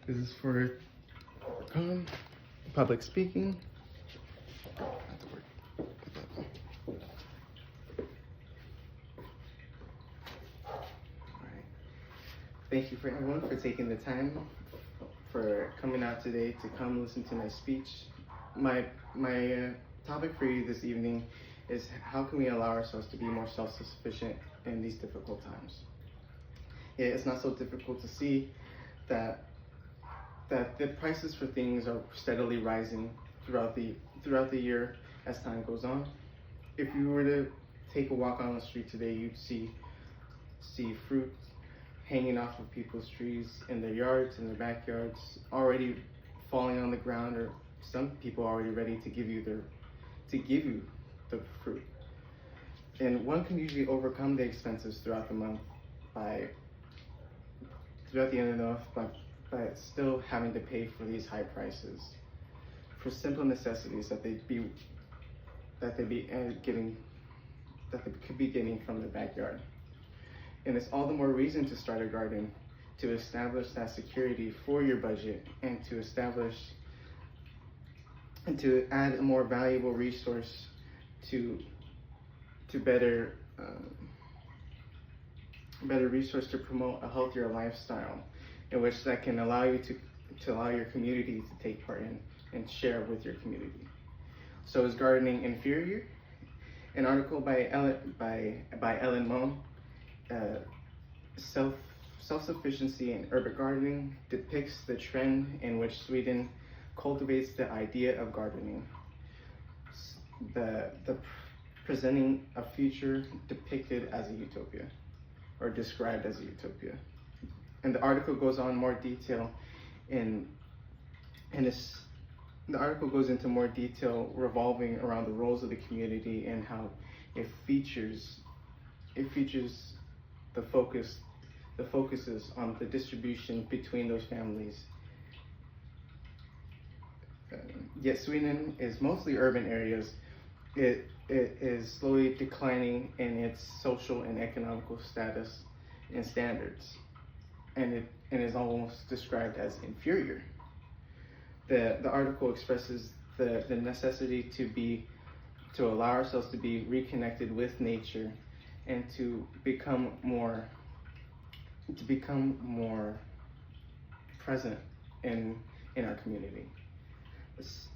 This is for public speaking. Thank you for everyone for taking the time for coming out today to come listen to my speech. My topic for you this evening is how can we allow ourselves to be more self-sufficient in these difficult times. It's not so difficult to see that the prices for things are steadily rising throughout the year as time goes on. If you were to take a walk on the street today, you'd see fruit hanging off of people's trees in their yards, in their backyards, already falling on the ground, or some people already ready to give you the fruit. And one can usually overcome the expenses throughout the month throughout the end of the month by still having to pay for these high prices for simple necessities that they could be getting from their backyard. And it's all the more reason to start a garden, to establish that security for your budget, and to add a more valuable resource to better resource to promote a healthier lifestyle, in which that can allow you to allow your community to take part in and share with your community. So is gardening inferior? An article by Ellen Moen, Self-Sufficiency in Urban Gardening, depicts the trend in which Sweden cultivates the idea of gardening, the presenting a future depicted as a utopia, or described as a utopia. And the article goes on more detail the article goes into more detail revolving around the roles of the community and how it features the focuses on the distribution between those families. Yet Sweden is mostly urban areas. It is slowly declining in its social and economical status and standards, and it is almost described as inferior. The article expresses the necessity to allow ourselves to be reconnected with nature and to become more present in our community.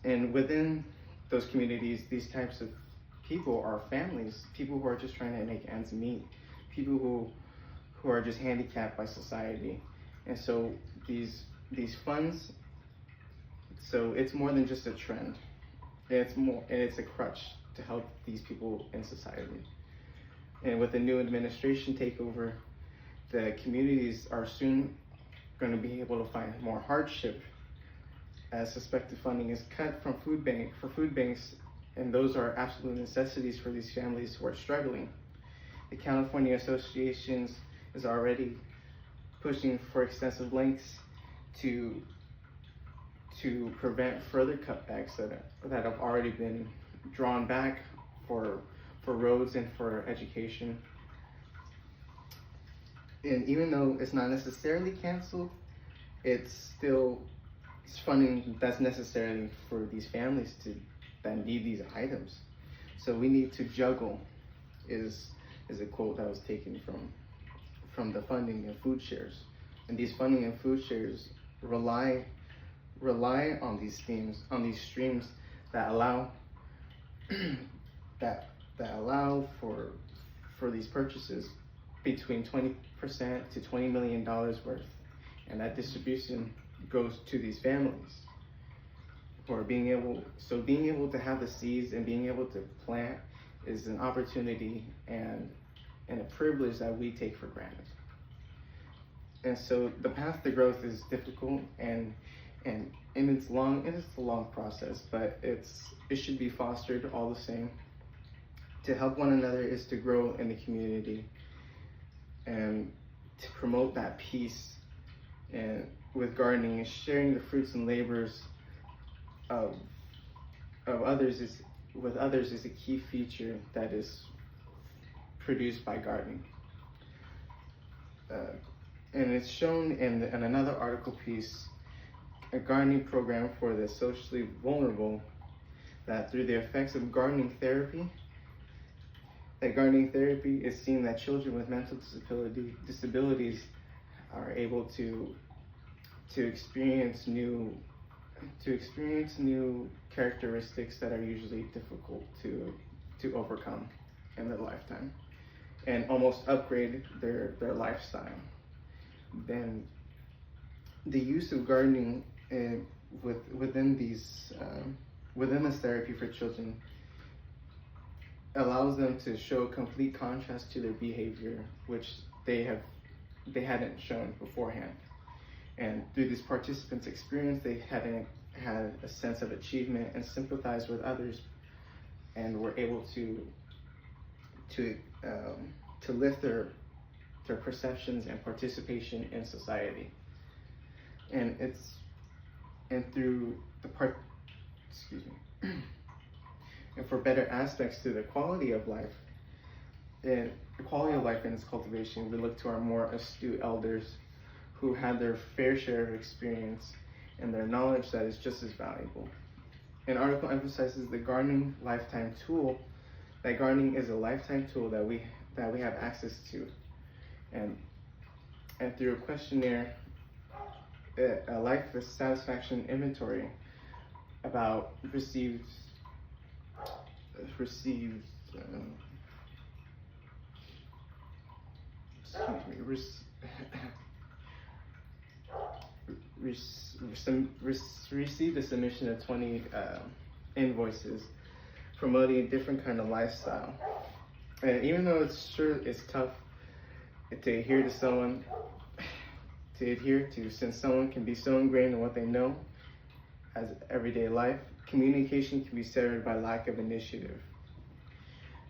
And within those communities, these types of people are families, people who are just trying to make ends meet, people who are just handicapped by society. And so these funds, so it's more than just a trend. It's a crutch to help these people in society. And with the new administration takeover, the communities are soon going to be able to find more hardship as suspected funding is cut from food banks, and those are absolute necessities for these families who are struggling. The California Association is already pushing for extensive lengths to prevent further cutbacks that have already been drawn back for roads and for education. And even though it's not necessarily canceled, it's funding that's necessary for these families that need these items. So we need to juggle is a quote that was taken from the funding and food shares. And these funding and food shares rely on these streams that allow for these purchases between 20% to $20 million worth, and that distribution goes to these families for being able to have the seeds and being able to plant is an opportunity and a privilege that we take for granted. And so the path to growth is difficult and it's long, and it's a long process, but it should be fostered all the same. To help one another is to grow in the community and to promote that peace. And with gardening, is sharing the fruits and labors of others is a key feature that is produced by gardening. And it's shown in another article piece a gardening program for the socially vulnerable, that through the effects of gardening therapy is seen that children with mental disabilities are able to experience new characteristics that are usually difficult to overcome in their lifetime, and almost upgrade their lifestyle. Then the use of gardening within this therapy for children allows them to show complete contrast to their behavior, which they hadn't shown beforehand. And through this participants' experience, they hadn't had a sense of achievement and sympathize with others, and were able to lift their perceptions and participation in society. And through and for better aspects to the quality of life, and the quality of life in its cultivation, we look to our more astute elders who had their fair share of experience and their knowledge that is just as valuable. An article emphasizes the gardening lifetime tool, that gardening is a lifetime tool that we have access to. And through a questionnaire, a life satisfaction inventory about received received a submission of 20 invoices promoting a different kind of lifestyle. And even though it's tough to adhere to, since someone can be so ingrained in what they know as everyday life, communication can be severed by lack of initiative.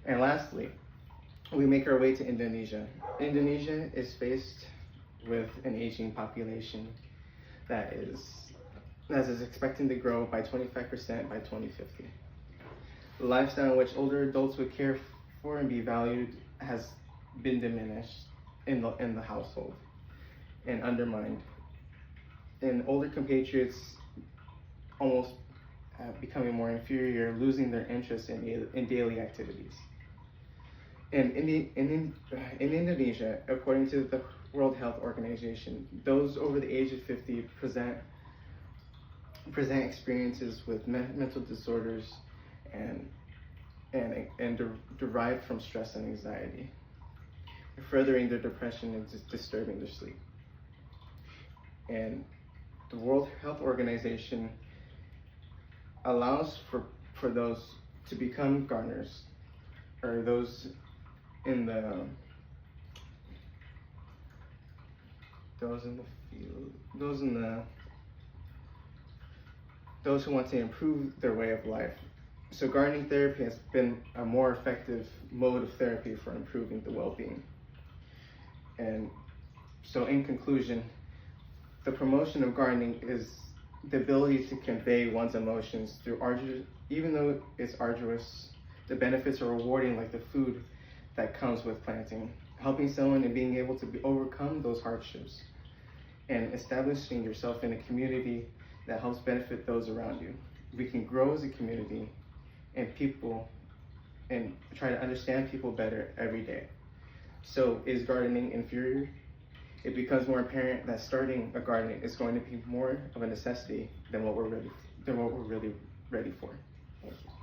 And lastly, we make our way to Indonesia. Indonesia is faced with an aging population that is expecting to grow by 25% by 2050. The lifestyle in which older adults would care for and be valued has been diminished in the household and undermined. And older compatriots almost becoming more inferior, losing their interest in daily activities. And in Indonesia, according to the World Health Organization, those over the age of 50 present experiences with mental disorders and derived from stress and anxiety, furthering their depression and disturbing their sleep. And the World Health Organization allows for those to become gardeners, or those in the field, those who want to improve their way of life. So gardening therapy has been a more effective mode of therapy for improving the well-being. And so in conclusion, the promotion of gardening is the ability to convey one's emotions through even though it's arduous, the benefits are rewarding, like the food that comes with planting, helping someone and being able to overcome those hardships, and establishing yourself in a community that helps benefit those around you. We can grow as a community and try to understand people better every day. So is gardening inferior? It becomes more apparent that starting a garden is going to be more of a necessity than what we're really ready for. Thank you.